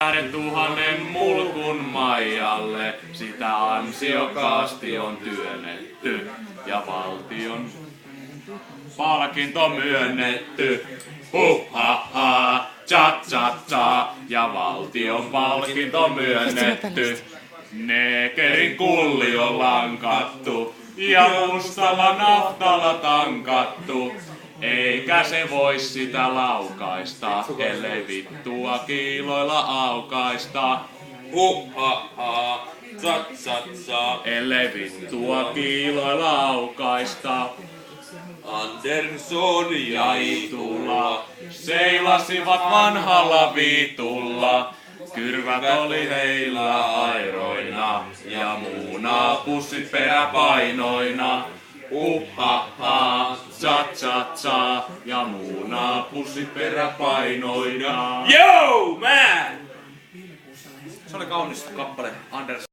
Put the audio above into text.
2 000 mulkun Maijalle, sitä ansiokkaasti on työnnetty ja valtion palkinto myönnetty. Ha cha cha cha ja valtion palkinto myönnetty. Nekerin kulli on lankattu ja mustalla naftalla tankattu. Eikä se voi sitä laukaista, ellei vittua kiiloilla aukaista. Ha tsa tsa tsa. Ellei vittua kiiloilla aukaista. Andersson ja Itula seilasivat vanhalla viitulla. Kyrvät oli heillä airoina ja muunapussit peräpainoina. Ha cha cha cha ja muunapussit peräpainoina. Yo man! Se oli kaunis kappale Andersson.